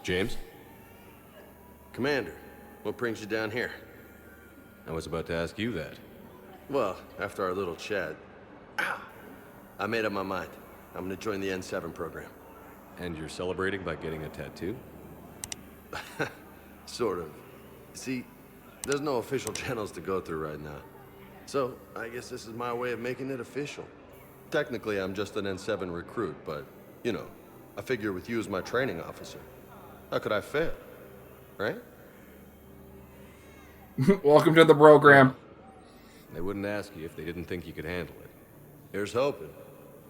James? Commander, what brings you down here? I was about to ask you that. Well, after our little chat, I made up my mind. I'm gonna join the N7 program. And you're celebrating by getting a tattoo? Sort of. See, there's no official channels to go through right now. So, I guess this is my way of making it official. Technically, I'm just an N7 recruit, but, you know, I figure with you as my training officer, how could I fail? Right? Welcome to the program. They wouldn't ask you if they didn't think you could handle it. Here's hoping.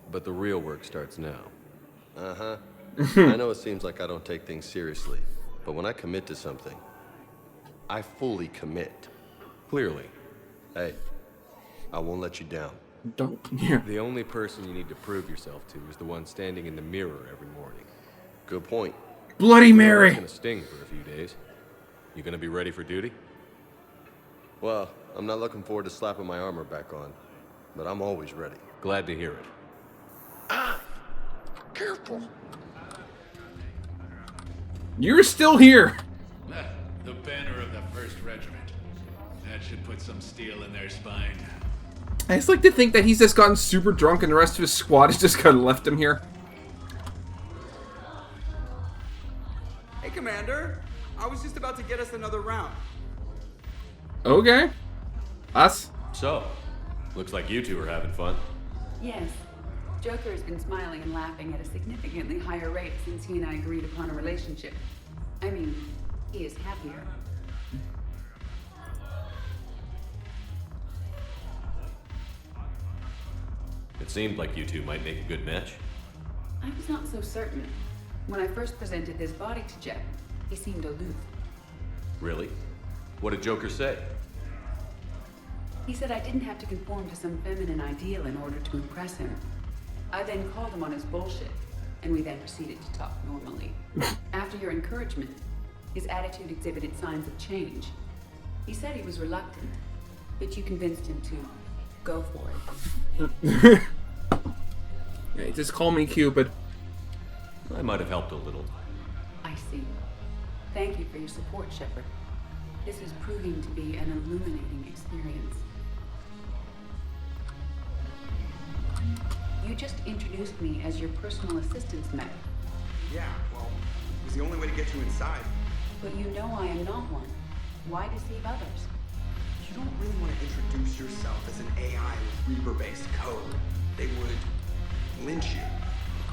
But the real work starts now. Uh-huh. I know it seems like I don't take things seriously, but when I commit to something, I fully commit. Clearly. Hey, I won't let you down. Don't. Yeah. The only person you need to prove yourself to is the one standing in the mirror every morning. Good point. Bloody Mary. It's gonna sting for a few days. You gonna be ready for duty? Well, I'm not looking forward to slapping my armor back on, but I'm always ready. Glad to hear it. Careful. You're still here. The banner of the 1st Regiment. That should put some steel in their spine. I just like to think that he's just gotten super drunk and the rest of his squad has just kind of left him here. Hey, Commander. I was just about to get us another round. Okay. Us? So, looks like you two are having fun. Yes. Joker has been smiling and laughing at a significantly higher rate since he and I agreed upon a relationship. I mean, he is happier. It seemed like you two might make a good match. I was not so certain. When I first presented this body to Jeff, he seemed aloof. Really? What did Joker say? He said I didn't have to conform to some feminine ideal in order to impress him. I then called him on his bullshit, and we then proceeded to talk normally. After your encouragement, his attitude exhibited signs of change. He said he was reluctant, but you convinced him to go for it. Yeah, just call me Cupid. I might have helped a little. I see. Thank you for your support, Shepard. This is proving to be an illuminating experience. You just introduced me as your personal assistance mech, Yeah, well, it was the only way to get you inside. but you know I am not one. Why deceive others? You don't really want to introduce yourself as an AI with Reaper-based code. They would lynch you.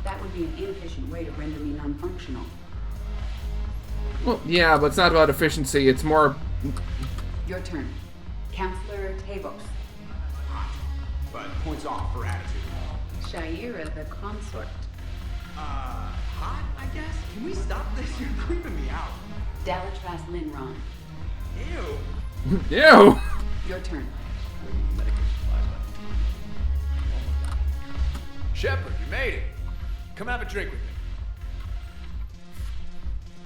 That would be an inefficient way to render me non-functional. Well, yeah, but it's not about efficiency. It's more... Your turn. Counselor Tavos. Hot. But points off for attitude. Shaira the consort. Hot, I guess? Can we stop this? You're creeping me out. Dalatras Linron. Ew. Ew! Your turn. Shepard, you made it. Come have a drink with me.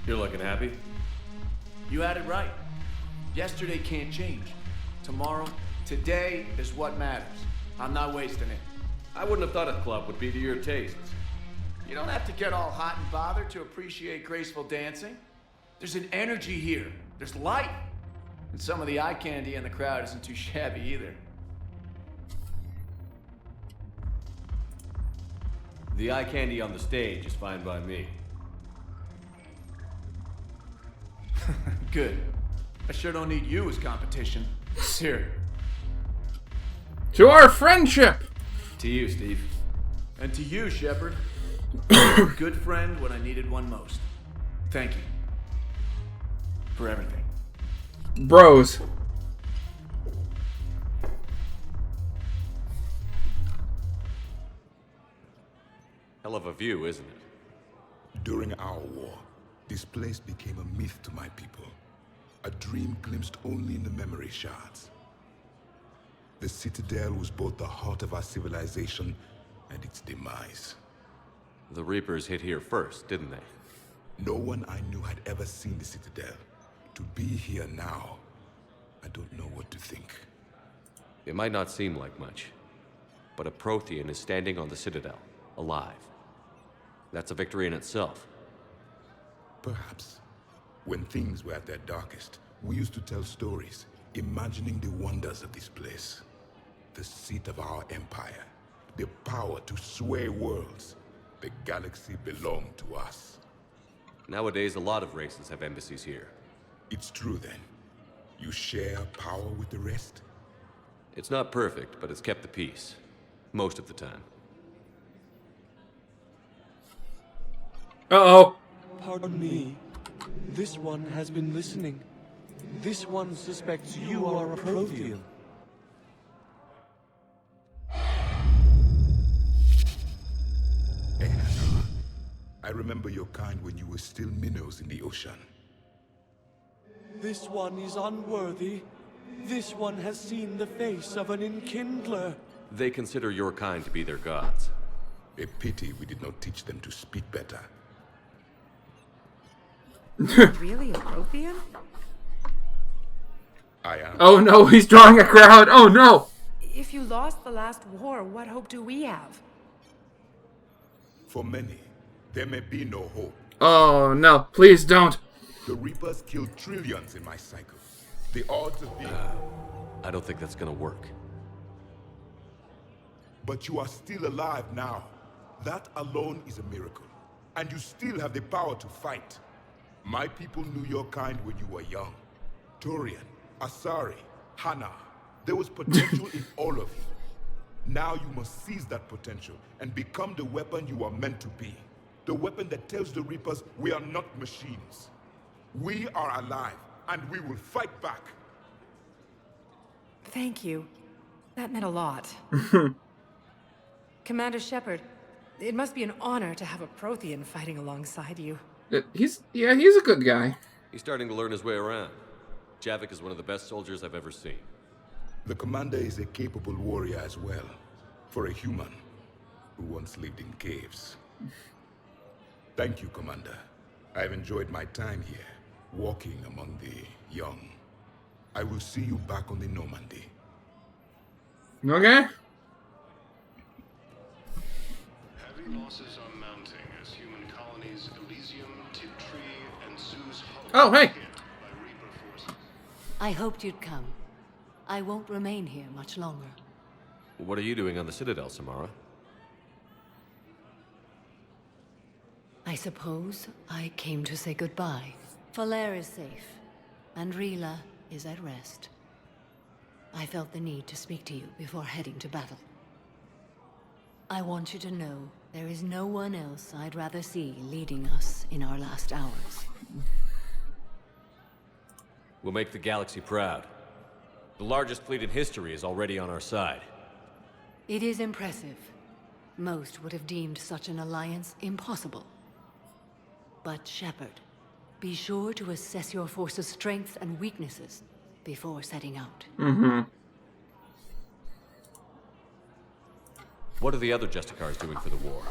You're looking happy? You had it right. Yesterday can't change. Tomorrow, today is what matters. I'm not wasting it. I wouldn't have thought a club would be to your tastes. You don't have to get all hot and bothered to appreciate graceful dancing. There's an energy here. There's light. And some of the eye candy in the crowd isn't too shabby either. The eye candy on the stage is fine by me. Good. I sure don't need you as competition. Here. To our friendship! To you, Steve. And to you, Shepard. A good friend when I needed one most. Thank you. For everything. Bros. Hell of a view, isn't it? During our war, this place became a myth to my people. A dream glimpsed only in the memory shards. The Citadel was both the heart of our civilization and its demise. The Reapers hit here first, didn't they? No one I knew had ever seen the Citadel. To be here now, I don't know what to think. It might not seem like much, but a Prothean is standing on the Citadel, alive. That's a victory in itself. Perhaps. When things were at their darkest, we used to tell stories, imagining the wonders of this place. The seat of our empire. The power to sway worlds. The galaxy belonged to us. Nowadays, a lot of races have embassies here. It's true then. You share power with the rest? It's not perfect, but it's kept the peace. Most of the time. Uh-oh. Pardon me. This one has been listening. This one suspects you are a Prothean. I remember your kind when you were still minnows in the ocean. This one is unworthy. This one has seen the face of an enkindler. They consider your kind to be their gods. A pity we did not teach them to speak better. Really a Prothean? I am. Oh no, he's drawing a crowd. Oh no. If you lost the last war, what hope do we have? For many, there may be no hope. Oh no, please don't. The Reapers killed trillions in my cycle. The odds of being... I don't think that's gonna work. But you are still alive now. That alone is a miracle. And you still have the power to fight. My people knew your kind when you were young. Turian, Asari, Hana. There was potential in all of you. Now you must seize that potential and become the weapon you are meant to be. The weapon that tells the Reapers we are not machines. We are alive, and we will fight back. Thank you. That meant a lot. Commander Shepard, it must be an honor to have a Prothean fighting alongside you. He's a good guy. He's starting to learn his way around. Javik is one of the best soldiers I've ever seen. The commander is a capable warrior as well, for a human who once lived in caves. Thank you, Commander. I've enjoyed my time here, walking among the young. I will see you back on the Normandy. Okay. Heavy losses are mounting as human colonies Elysium, Tiptree, and Zeus Oh, hey. hit by Reaper forces. I hoped you'd come. I won't remain here much longer. What are you doing on the Citadel, Samara? I suppose I came to say goodbye. Falair is safe, and Rila is at rest. I felt the need to speak to you before heading to battle. I want you to know there is no one else I'd rather see leading us in our last hours. We'll make the galaxy proud. The largest fleet in history is already on our side. It is impressive. Most would have deemed such an alliance impossible. But Shepard, be sure to assess your force's strengths and weaknesses before setting out. Mm-hmm. What are the other Justicars doing for the war?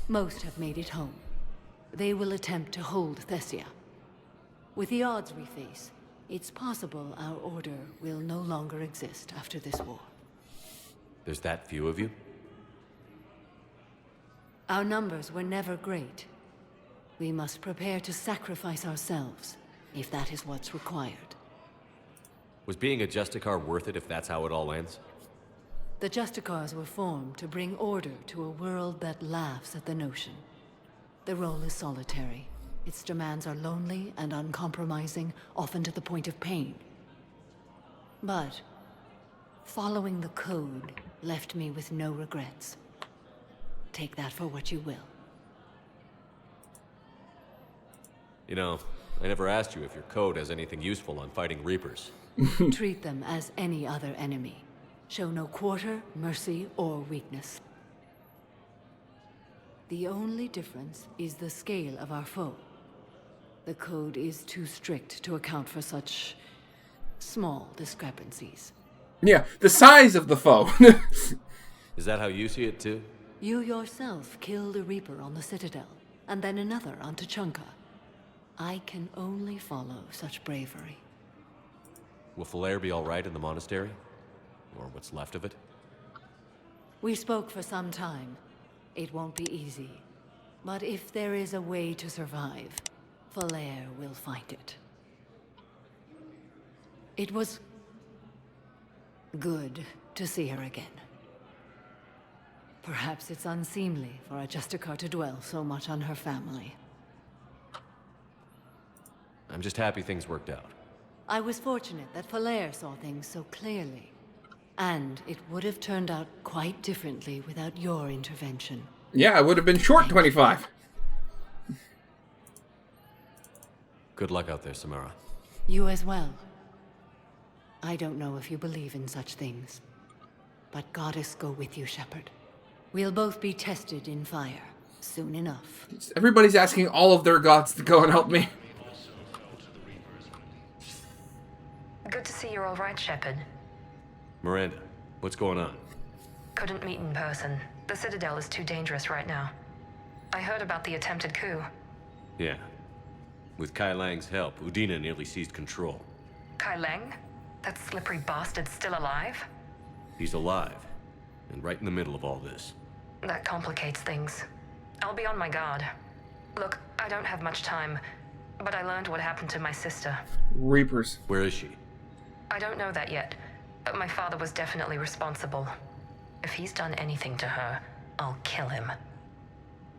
Most have made it home. They will attempt to hold Thessia. With the odds we face, it's possible our order will no longer exist after this war. There's that few of you? Our numbers were never great. We must prepare to sacrifice ourselves, if that is what's required. Was being a Justicar worth it if that's how it all ends? The Justicars were formed to bring order to a world that laughs at the notion. The role is solitary. Its demands are lonely and uncompromising, often to the point of pain. But following the code left me with no regrets. Take that for what you will. You know, I never asked you if your code has anything useful on fighting Reapers. Treat them as any other enemy. Show no quarter, mercy, or weakness. The only difference is the scale of our foe. The code is too strict to account for such small discrepancies. Yeah, the size of the foe. Is that how you see it too? You yourself killed a Reaper on the Citadel, and then another on Tuchanka. I can only follow such bravery. Will Falair be all right in the monastery? Or what's left of it? We spoke for some time. It won't be easy. But if there is a way to survive, Falair will find it. It was good to see her again. Perhaps it's unseemly for a Justicar to dwell so much on her family. I'm just happy things worked out. I was fortunate that Falair saw things so clearly. And it would have turned out quite differently without your intervention. Yeah, I would have been short 25. Good luck out there, Samara. You as well. I don't know if you believe in such things, but Goddess go with you, Shepard. We'll both be tested in fire soon enough. Everybody's asking all of their gods to go and help me. Good to see you're all right, Shepard. Miranda, what's going on? Couldn't meet in person. The Citadel is too dangerous right now. I heard about the attempted coup. Yeah. With Kai Lang's help, Udina nearly seized control. Kai Lang? That slippery bastard's still alive? He's alive, and right in the middle of all this. That complicates things. I'll be on my guard. Look, I don't have much time, but I learned what happened to my sister. Reapers. Where is she? I don't know that yet, but my father was definitely responsible. If he's done anything to her, I'll kill him.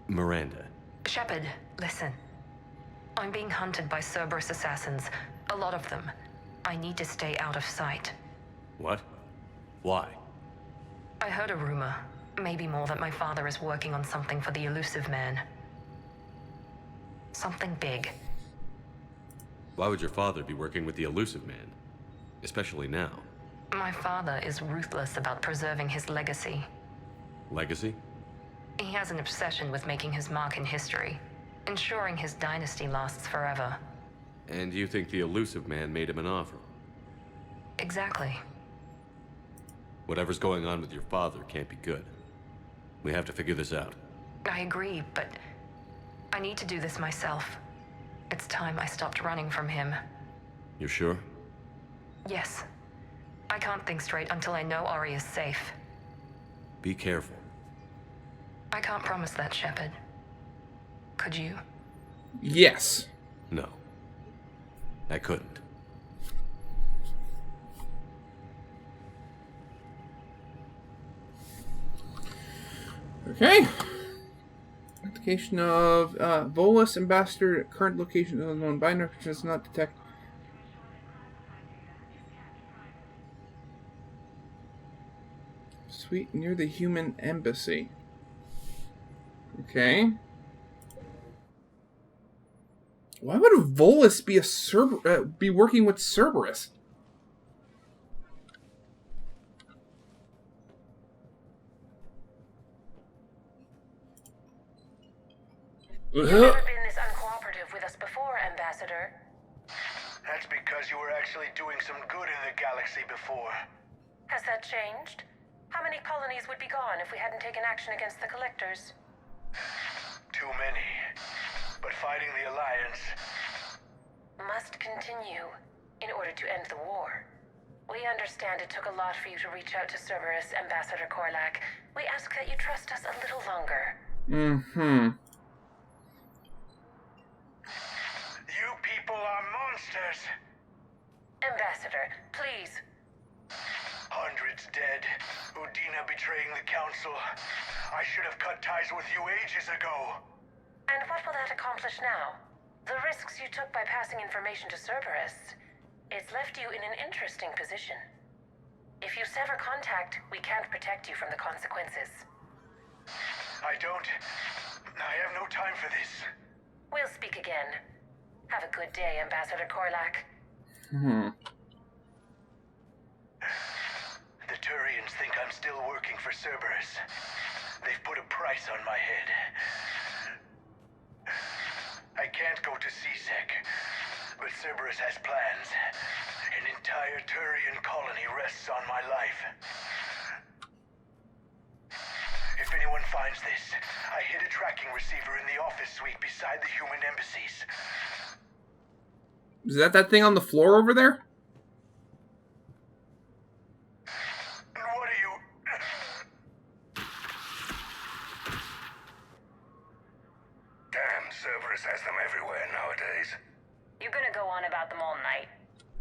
Miranda. Shepard, listen. I'm being hunted by Cerberus assassins. A lot of them. I need to stay out of sight. What? Why? I heard a rumor, maybe more, that my father is working on something for the elusive man. Something big. Why would your father be working with the elusive man? Especially now. My father is ruthless about preserving his legacy. Legacy? He has an obsession with making his mark in history, ensuring his dynasty lasts forever. And you think the elusive man made him an offer? Exactly. Whatever's going on with your father can't be good. We have to figure this out. I agree, but I need to do this myself. It's time I stopped running from him. You're sure? Yes. I can't think straight until I know Ari is safe. Be careful. I can't promise that, Shepard. Could you? Yes. No. I couldn't. Okay. Location of Volus Ambassador. Current location of unknown. Binder does not detect. Suite near the human embassy. Okay. Why would a Volus be be working with Cerberus? You've never been this uncooperative with us before, Ambassador. That's because you were actually doing some good in the galaxy before. Has that changed? How many colonies would be gone if we hadn't taken action against the Collectors? Too many. But fighting the Alliance must continue in order to end the war. We understand it took a lot for you to reach out to Cerberus, Ambassador Korlak. We ask that you trust us a little longer. Mm-hmm. You people are monsters! Ambassador, please. Hundreds dead. Udina betraying the Council. I should have cut ties with you ages ago. And what will that accomplish now? The risks you took by passing information to Cerberus, it's left you in an interesting position. If you sever contact, we can't protect you from the consequences. I have no time for this. We'll speak again. Have a good day, Ambassador Korlak. The Turians think I'm still working for Cerberus. They've put a price on my head. I can't go to CSEC, but Cerberus has plans. An entire Turian colony rests on my life. If anyone finds this, I hid a tracking receiver in the office suite beside the human embassies. Is that thing on the floor over there? What are you... Cerberus has them everywhere nowadays. You gonna go on about them all night?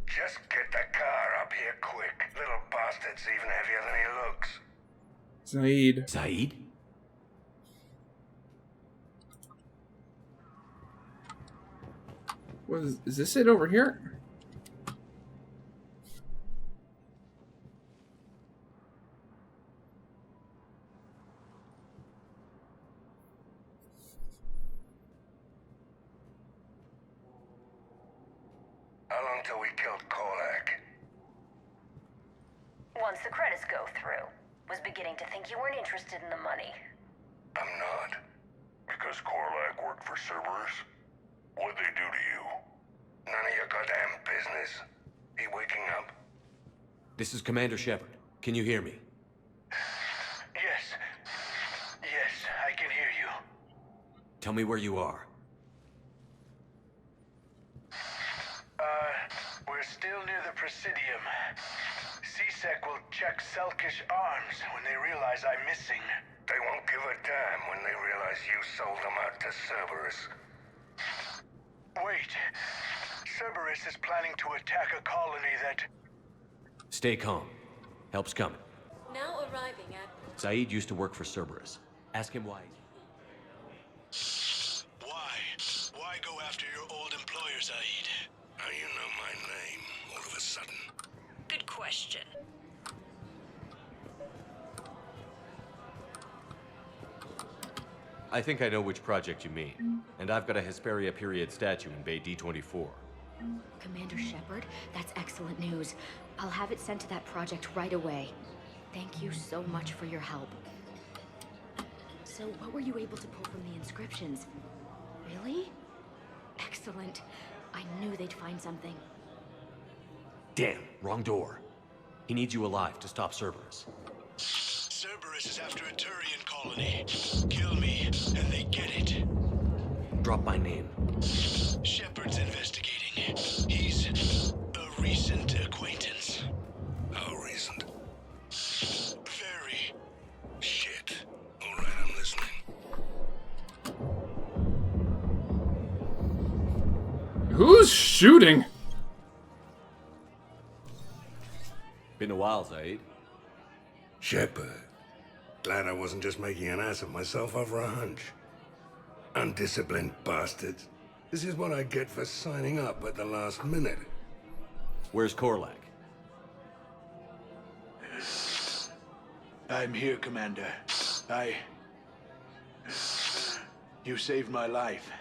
Just get the car up here quick. Little bastard's even heavier than he looks. Zaid. Zaid? Is this it over here? How long till we killed Korlak? Once the credits go through. Was beginning to think you weren't interested in the money. I'm not. Because Korlak worked for Cerberus? What'd they do to you? None of your goddamn business. He waking up? This is Commander Shepard. Can you hear me? Yes. Yes, I can hear you. Tell me where you are. We're still near the Presidium. CSEC will check Selkish arms when they realize I'm missing. They won't give a damn when they realize you sold them out to Cerberus. Wait. Cerberus is planning to attack a colony that... Stay calm. Help's coming. Now arriving at... Zaid used to work for Cerberus. Ask him why. Why? Why go after your old employer, Zaid? How you know my name all of a sudden? Good question. I think I know which project you mean. And I've got a Hesperia period statue in Bay D24. Commander Shepard, that's excellent news. I'll have it sent to that project right away. Thank you so much for your help. So, what were you able to pull from the inscriptions? Really? Excellent. I knew they'd find something. Damn, wrong door. He needs you alive to stop Cerberus. Cerberus is after a Turian colony. Kill me, and they get it. Drop my name. Shepard's investigating. He's a recent acquaintance. How recent? Very. Shit. All right, I'm listening. Who's shooting? Been a while, Zaid. Shepard. Glad I wasn't just making an ass of myself over a hunch. Undisciplined bastards. This is what I get for signing up at the last minute. Where's Korlak? I'm here, Commander. You saved my life.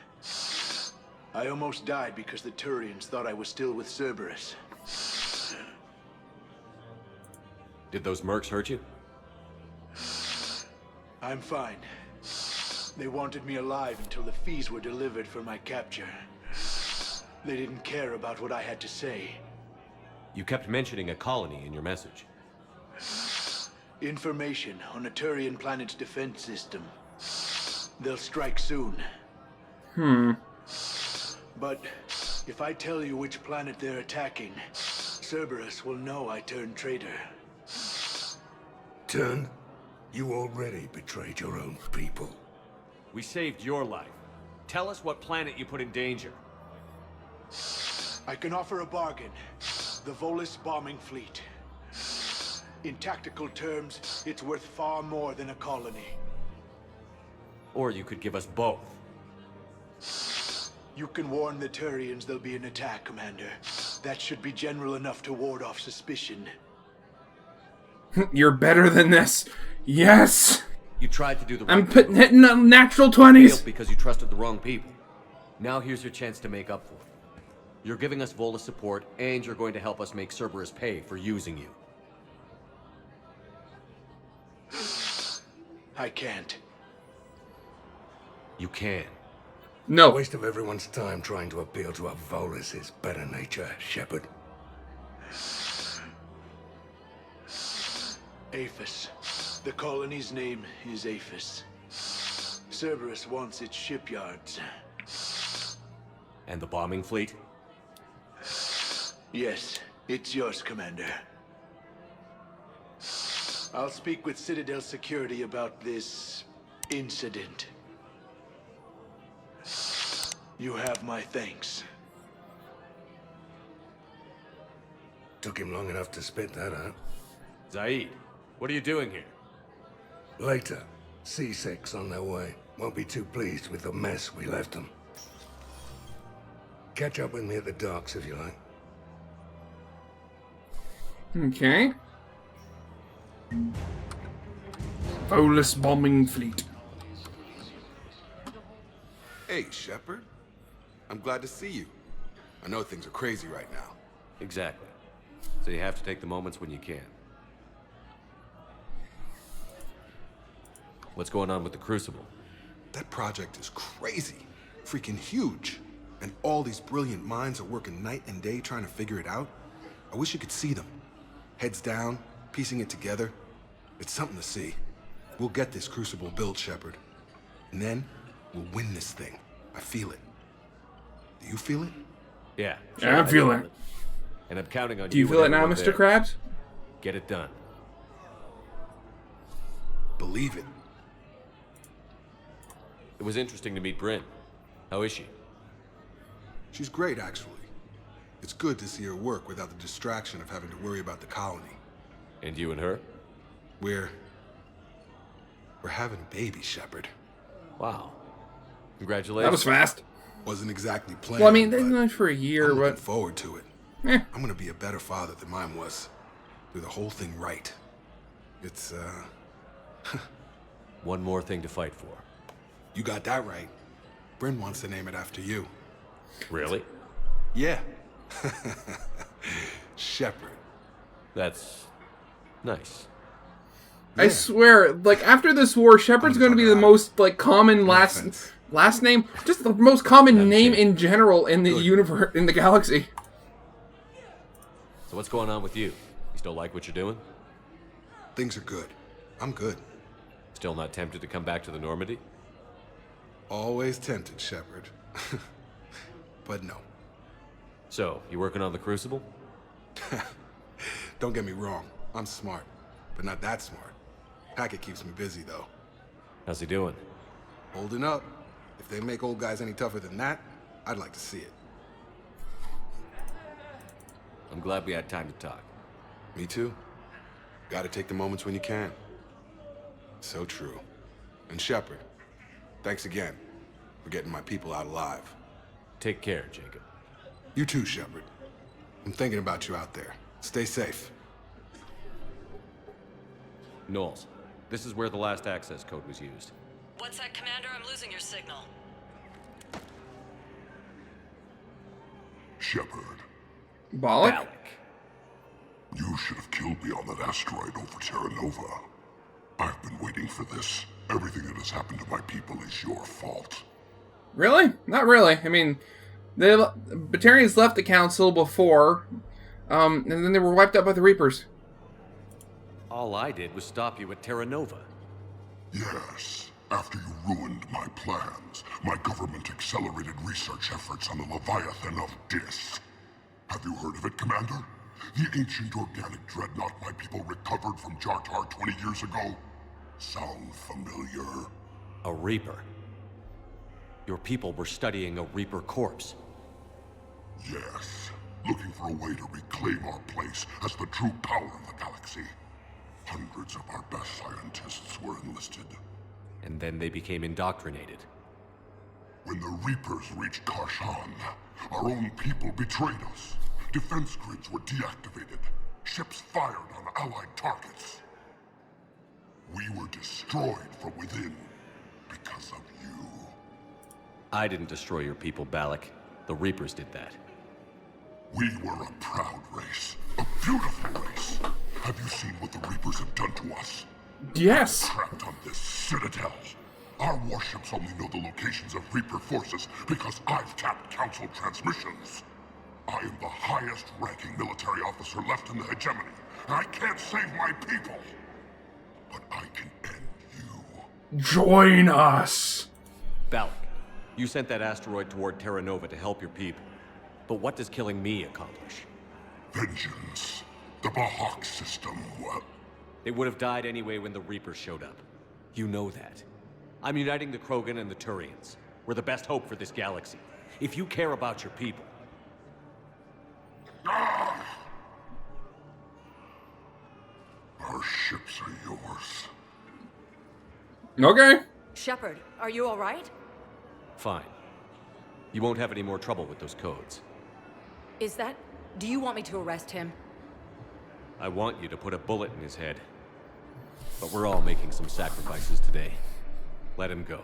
I almost died because the Turians thought I was still with Cerberus. Did those mercs hurt you? I'm fine. They wanted me alive until the fees were delivered for my capture. They didn't care about what I had to say. You kept mentioning a colony in your message. Information on a Turian planet's defense system. They'll strike soon. But if I tell you which planet they're attacking, Cerberus will know I turned traitor. Turned? You already betrayed your own people. We saved your life. Tell us what planet you put in danger. I can offer a bargain. The Volus bombing fleet. In tactical terms, it's worth far more than a colony. Or you could give us both. You can warn the Turians there'll be an attack, Commander. That should be general enough to ward off suspicion. You're better than this. Yes! You tried to do the right I'm thing. hitting on natural You 20s. failed because you trusted the wrong people. Now here's your chance to make up for it. You're giving us Volus support, and you're going to help us make Cerberus pay for using you. I can't. You can. No. Waste of everyone's time trying to appeal to a Volus' better nature, Shepard. Aphis. The colony's name is Aphis. Cerberus wants its shipyards. And the bombing fleet? Yes, it's yours, Commander. I'll speak with Citadel security about this incident. You have my thanks. Took him long enough to spit that out. Zaid, what are you doing here? Later, C6 on their way. Won't be too pleased with the mess we left them. Catch up with me at the docks if you like. Okay. Volus bombing fleet. Hey, Shepard. I'm glad to see you. I know things are crazy right now. Exactly. So you have to take the moments when you can. What's going on with the Crucible? That project is crazy. Freaking huge. And all these brilliant minds are working night and day trying to figure it out. I wish you could see them. Heads down, piecing it together. It's something to see. We'll get this Crucible built, Shepard. And then, we'll win this thing. I feel it. Do you feel it? Yeah. Yeah, I'm feeling it. And I'm counting on you. Do you feel it now, Mr. Krabs? Get it done. Believe it. It was interesting to meet Bryn. How is she? She's great, actually. It's good to see her work without the distraction of having to worry about the colony. And you and her? We're having a baby, Shepard. Wow. Congratulations. That was fast. Wasn't exactly planned. Well, I mean, they've been on for a year, I'm looking but forward to it. I'm gonna be a better father than mine was. Do the whole thing right. It's, One more thing to fight for. You got that right. Bryn wants to name it after you. Really? Yeah. Shepard. That's nice. I swear, like, after this war, Shepard's going to be the most, like, common last name, just the most common name in general in the universe, in the galaxy. So what's going on with you? You still like what you're doing? Things are good. I'm good. Still not tempted to come back to the Normandy? Always tempted, Shepard. But no. So, you working on the Crucible? Don't get me wrong. I'm smart, but not that smart. Hackett keeps me busy, though. How's he doing? Holding up. If they make old guys any tougher than that, I'd like to see it. I'm glad we had time to talk. Me too. Gotta take the moments when you can. So true. And Shepard, thanks again for getting my people out alive. Take care, Jacob. You too, Shepard. I'm thinking about you out there. Stay safe. Knowles, this is where the last access code was used. What's that, Commander? I'm losing your signal. Shepard. Bollock? You should have killed me on that asteroid over Terra Nova. I've been waiting for this. Everything that has happened to my people is your fault. Really? Not really. I mean, the Batarians left the Council before, and then they were wiped out by the Reapers. All I did was stop you at Terra Nova. Yes. After you ruined my plans, my government accelerated research efforts on the Leviathan of Dis. Have you heard of it, Commander? The ancient organic dreadnought my people recovered from Jartar 20 years ago? Sound familiar? A Reaper? Your people were studying a Reaper corpse. Yes. Looking for a way to reclaim our place as the true power of the galaxy. Hundreds of our best scientists were enlisted. And then they became indoctrinated. When the Reapers reached Karshan, our own people betrayed us. Defense grids were deactivated. Ships fired on Allied targets. We were destroyed from within because of you. I didn't destroy your people, Balak. The Reapers did that. We were a proud race. A beautiful race. Have you seen what the Reapers have done to us? Yes. Trapped on this Citadel. Our warships only know the locations of Reaper forces because I've tapped Council transmissions. I am the highest-ranking military officer left in the hegemony, and I can't save my people. But I can end you. Join us. Balak, you sent that asteroid toward Terra Nova to help your people. But what does killing me accomplish? Vengeance. The Bahak system, well... They would have died anyway when the Reapers showed up. You know that. I'm uniting the Krogan and the Turians. We're the best hope for this galaxy. if you care about your people. Our ships are yours. Okay. Shepard, are you all right? Fine. You won't have any more trouble with those codes. Is that... Do you want me to arrest him? I want you to put a bullet in his head. But we're all making some sacrifices today. Let him go.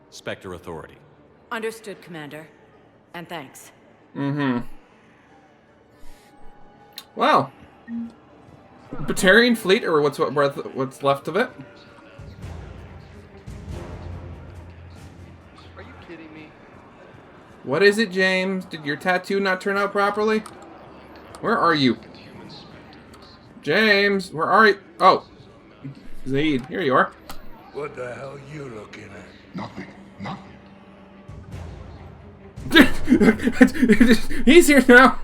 Spectre Authority. Understood, Commander. And thanks. Mm-hmm. Wow. Batarian fleet, or what's left of it? Are you kidding me? What is it, James? Did your tattoo not turn out properly? Where are you? James, where are you? Oh. Zaid, here you are. What the hell are you looking at? Nothing. Nothing. He's here now.